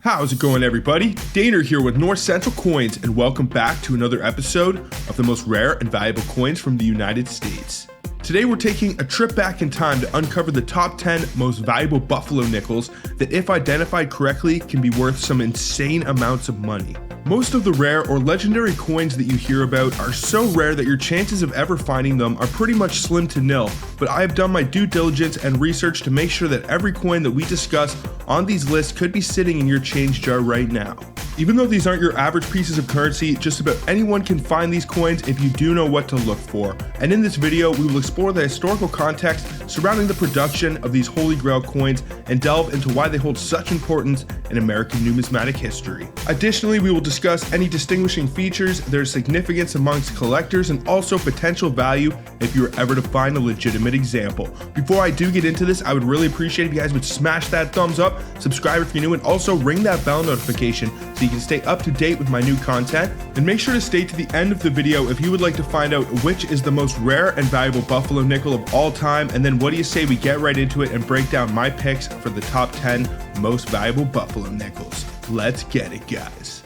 How's it going, everybody? Daner here with North Central Coins, and welcome back to another episode of the most rare and valuable coins from the United States. Today we're taking a trip back in time to uncover the top 10 most valuable buffalo nickels that, if identified correctly, can be worth some insane amounts of money. Most of the rare or legendary coins that you hear about are so rare that your chances of ever finding them are pretty much slim to nil, but I have done my due diligence and research to make sure that every coin that we discuss on these lists could be sitting in your change jar right now. Even though these aren't your average pieces of currency, just about anyone can find these coins if you do know what to look for. And in this video, we will explore the historical context surrounding the production of these holy grail coins and delve into why they hold such importance in American numismatic history. Additionally, we will discuss any distinguishing features, their significance amongst collectors, and also potential value if you were ever to find a legitimate example. Before I do get into this, I would really appreciate if you guys would smash that thumbs up, subscribe if you're new, and also ring that bell notification so you can stay up to date with my new content. And make sure to stay to the end of the video if you would like to find out which is the most rare and valuable buffalo nickel of all time, and then what do you say we get right into it and break down my picks for the top 10 most valuable buffalo nickels. Let's get it, guys.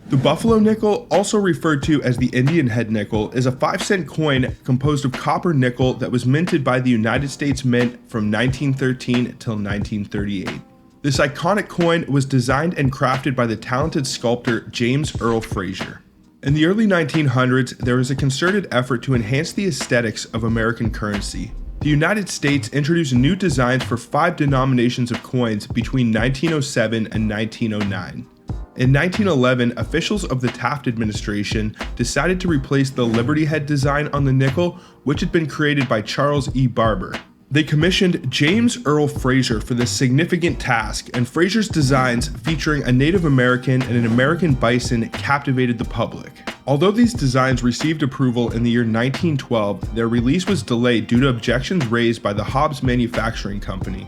The buffalo nickel, also referred to as the Indian head nickel, is a 5-cent coin composed of copper nickel that was minted by the United States Mint from 1913 till 1938. This iconic coin was designed and crafted by the talented sculptor James Earl Fraser. In the early 1900s, there was a concerted effort to enhance the aesthetics of American currency. The United States introduced new designs for 5 denominations of coins between 1907 and 1909. In 1911, officials of the Taft administration decided to replace the Liberty Head design on the nickel, which had been created by Charles E. Barber. They commissioned James Earl Fraser for this significant task, and Fraser's designs featuring a Native American and an American bison captivated the public. Although these designs received approval in the year 1912, their release was delayed due to objections raised by the Hobbs Manufacturing Company.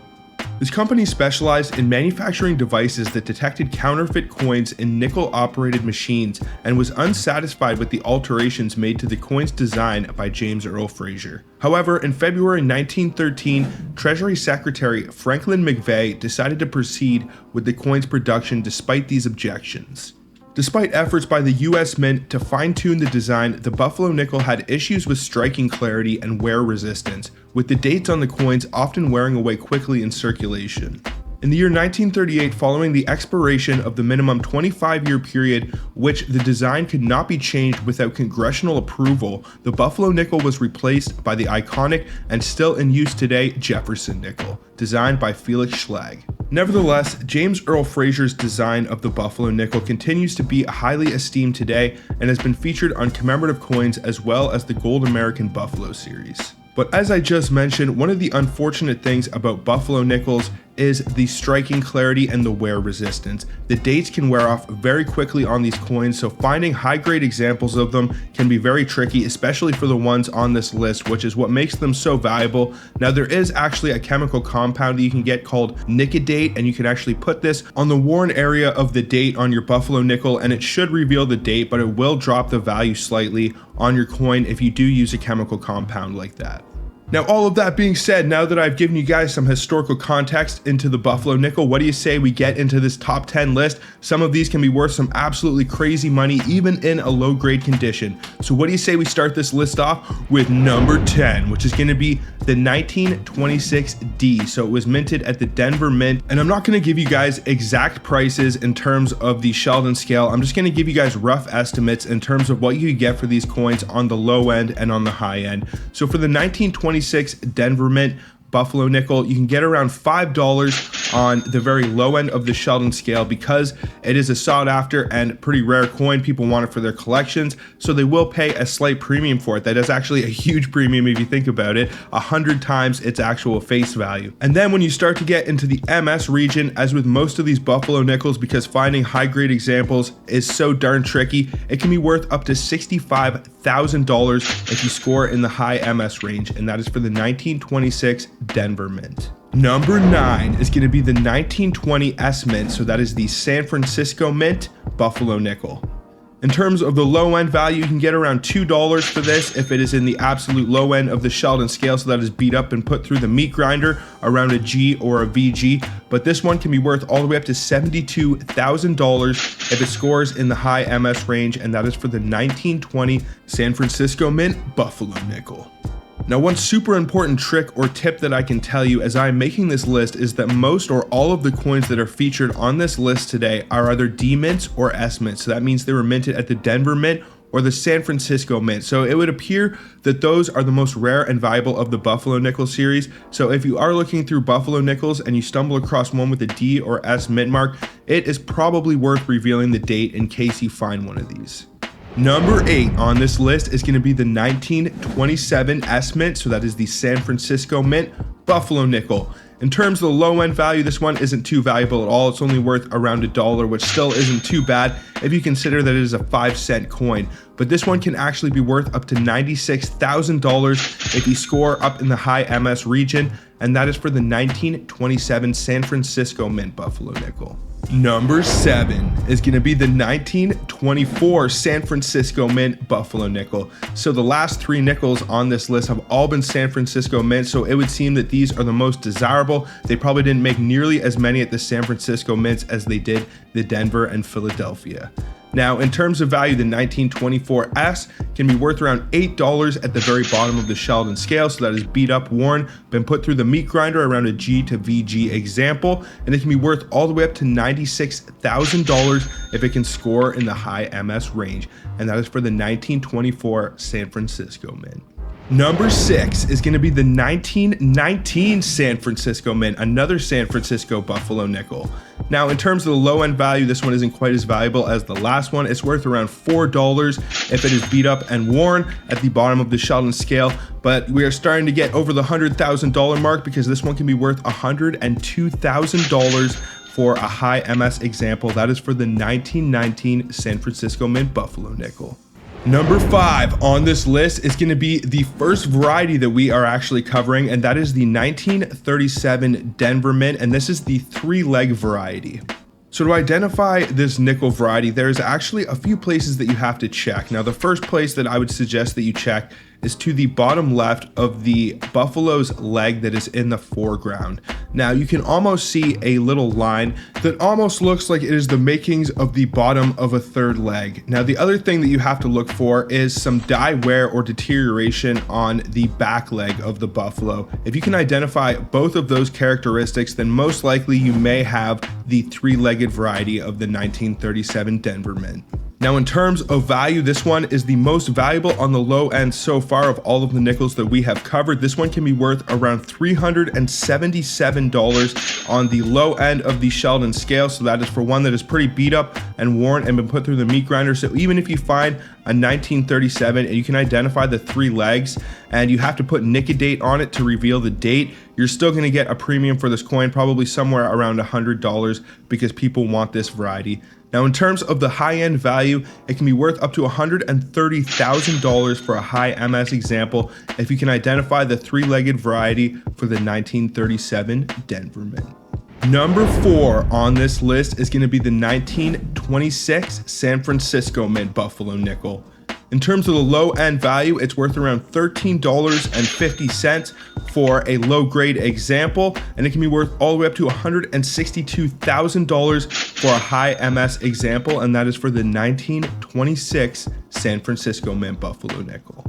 This company specialized in manufacturing devices that detected counterfeit coins in nickel-operated machines and was unsatisfied with the alterations made to the coin's design by James Earl Fraser. However, in February 1913, Treasury Secretary Franklin McVeigh decided to proceed with the coin's production despite these objections. Despite efforts by the US Mint to fine-tune the design, the buffalo nickel had issues with striking clarity and wear resistance, with the dates on the coins often wearing away quickly in circulation. In the year 1938, following the expiration of the minimum 25-year period which the design could not be changed without congressional approval, the buffalo nickel was replaced by the iconic and still in use today Jefferson nickel, designed by Felix Schlag. Nevertheless, James Earl Fraser's design of the buffalo nickel continues to be highly esteemed today and has been featured on commemorative coins as well as the Gold American Buffalo series. But as I just mentioned, one of the unfortunate things about buffalo nickels is the striking clarity and the wear resistance. The dates can wear off very quickly on these coins, so finding high-grade examples of them can be very tricky, especially for the ones on this list, which is what makes them so valuable. Now, there is actually a chemical compound that you can get called nicodate, and you can actually put this on the worn area of the date on your buffalo nickel, and it should reveal the date, but it will drop the value slightly on your coin if you do use a chemical compound like that. Now, all of that being said, now that I've given you guys some historical context into the buffalo nickel, what do you say we get into this top 10 list? Some of these can be worth some absolutely crazy money, even in a low-grade condition. So what do you say we start this list off with number 10, which is going to be the 1926D. So it was minted at the Denver Mint, and I'm not going to give you guys exact prices in terms of the Sheldon scale. I'm just going to give you guys rough estimates in terms of what you could get for these coins on the low end and on the high end. So for the 1926 Denver Mint buffalo nickel, you can get around $5 on the very low end of the Sheldon scale because it is a sought after and pretty rare coin. People want it for their collections, so they will pay a slight premium for it. That is actually a huge premium if you think about it, 100 times its actual face value. And then when you start to get into the MS region, as with most of these buffalo nickels, because finding high grade examples is so darn tricky, it can be worth up to $65,000 if you score in the high MS range, and that is for the 1926 Denver Mint. Number 9 is going to be the 1920 S Mint, so that is the San Francisco Mint Buffalo Nickel. In terms of the low end value, you can get around $2 for this if it is in the absolute low end of the Sheldon scale, so that is beat up and put through the meat grinder around a G or a VG. But this one can be worth all the way up to $72,000 if it scores in the high MS range, and that is for the 1920 San Francisco Mint Buffalo Nickel. Now, one super important trick or tip that I can tell you as I'm making this list is that most or all of the coins that are featured on this list today are either D mints or S mints. So that means they were minted at the Denver Mint or the San Francisco Mint. So it would appear that those are the most rare and valuable of the Buffalo Nickel series. So if you are looking through Buffalo Nickels and you stumble across one with a D or S mint mark, it is probably worth revealing the date in case you find one of these. Number 8 on this list is going to be the 1927 S Mint, so that is the San Francisco Mint Buffalo Nickel. In terms of the low end value, this one isn't too valuable at all. It's only worth around $1, which still isn't too bad if you consider that it is a 5-cent coin. But this one can actually be worth up to $96,000 if you score up in the high MS region, and that is for the 1927 San Francisco Mint Buffalo Nickel. Number 7 is going to be the 1924 San Francisco Mint Buffalo Nickel. So the last 3 nickels on this list have all been San Francisco Mint, so it would seem that these are the most desirable. They probably didn't make nearly as many at the San Francisco Mints as they did the Denver and Philadelphia. Now, in terms of value, the 1924S can be worth around $8 at the very bottom of the Sheldon scale, so that is beat up, worn, been put through the meat grinder around a G to VG example, and it can be worth all the way up to $96,000 if it can score in the high MS range, and that is for the 1924 San Francisco Mint. Number 6 is going to be the 1919 San Francisco Mint, another San Francisco Buffalo Nickel. Now, in terms of the low end value, this one isn't quite as valuable as the last one. It's worth around $4 if it is beat up and worn at the bottom of the Sheldon scale, but we are starting to get over the $100,000 mark because this one can be worth $102,000 for a high MS example. That is for the 1919 San Francisco Mint Buffalo Nickel. Number 5 on this list is going to be the first variety that we are actually covering, and that is the 1937 Denver Mint, and this is the 3-leg variety. So to identify this nickel variety, there's actually a few places that you have to check. Now, the first place that I would suggest that you check is to the bottom left of the buffalo's leg that is in the foreground. Now, you can almost see a little line that almost looks like it is the makings of the bottom of a third leg. Now, the other thing that you have to look for is some dye wear or deterioration on the back leg of the buffalo. If you can identify both of those characteristics, then most likely you may have the 3-legged variety of the 1937 Denver Mint. Now, in terms of value, this one is the most valuable on the low end so far of all of the nickels that we have covered. This one can be worth around $377 on the low end of the Sheldon scale. So that is for one that is pretty beat up and worn and been put through the meat grinder. So even if you find a 1937 and you can identify the 3 legs and you have to put Nicodate on it to reveal the date, you're still going to get a premium for this coin, probably somewhere around $100 because people want this variety. Now, in terms of the high-end value, it can be worth up to $130,000 for a high MS example if you can identify the 3-legged variety for the 1937 Denver Mint. Number 4 on this list is going to be the 1926 San Francisco Mint Buffalo Nickel. In terms of the low end value, it's worth around $13.50 for a low grade example, and it can be worth all the way up to $162,000 for a high MS example, and that is for the 1926 San Francisco Mint Buffalo Nickel.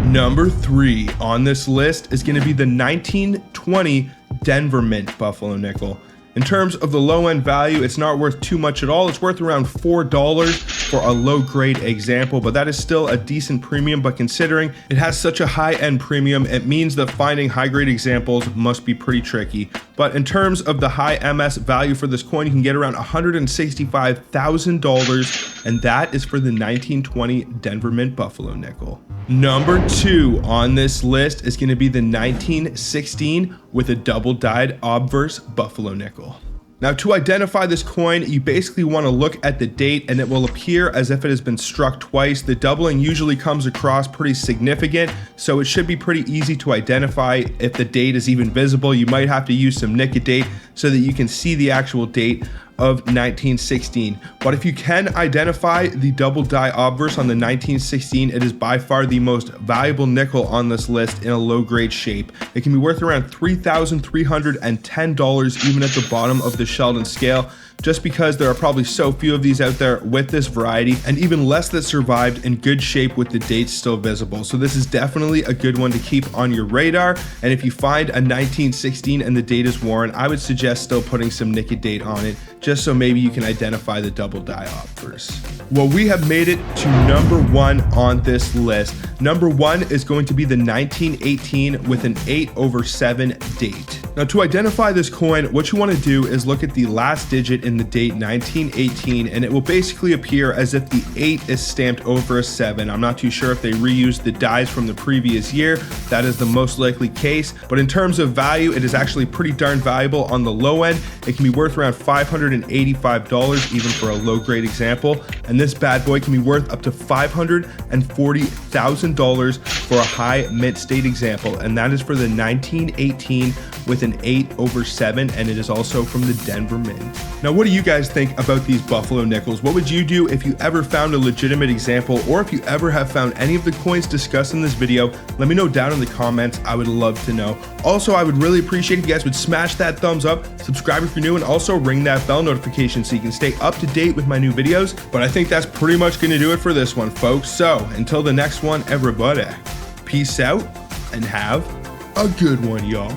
Number 3 on this list is going to be the 1920 Denver Mint Buffalo Nickel. In terms of the low end value, it's not worth too much at all. It's worth around $4 for a low grade example, but that is still a decent premium. But considering it has such a high end premium, it means that finding high grade examples must be pretty tricky. But in terms of the high MS value for this coin, you can get around $165,000, and that is for the 1920 Denver Mint Buffalo Nickel. Number 2 on this list is going to be the 1916 with a double dyed Obverse Buffalo Nickel. Now, to identify this coin, you basically want to look at the date and it will appear as if it has been struck twice. The doubling usually comes across pretty significant, so it should be pretty easy to identify if the date is even visible. You might have to use some Nicodate so that you can see the actual date of 1916. But if you can identify the double die obverse on the 1916, it is by far the most valuable nickel on this list in a low grade shape. It can be worth around $3,310 even at the bottom of the Sheldon scale, just because there are probably so few of these out there with this variety, and even less that survived in good shape with the dates still visible. So this is definitely a good one to keep on your radar. And if you find a 1916 and the date is worn, I would suggest still putting some Nicodate on it, just so maybe you can identify the double die obverse. Well, we have made it to number 1 on this list. Number 1 is going to be the 1918 with an 8/7 date. Now, to identify this coin, what you want to do is look at the last digit in the date 1918, and it will basically appear as if the 8 is stamped over a 7. I'm not too sure if they reused the dies from the previous year. That is the most likely case, but in terms of value, it is actually pretty darn valuable on the low end. It can be worth around $585 even for a low grade example, and this bad boy can be worth up to $540,000 for a high mint state example, and that is for the 1918 with an 8/7, and it is also from the Denver Mint. Now, what do you guys think about these Buffalo nickels? What would you do if you ever found a legitimate example, or if you ever have found any of the coins discussed in this video? Let me know down in the comments. I would love to know. Also, I would really appreciate if you guys would smash that thumbs up, subscribe if you're new, and also ring that bell notification so you can stay up to date with my new videos. But I think that's pretty much going to do it for this one, folks. So until the next one, everybody, peace out and have a good one, y'all.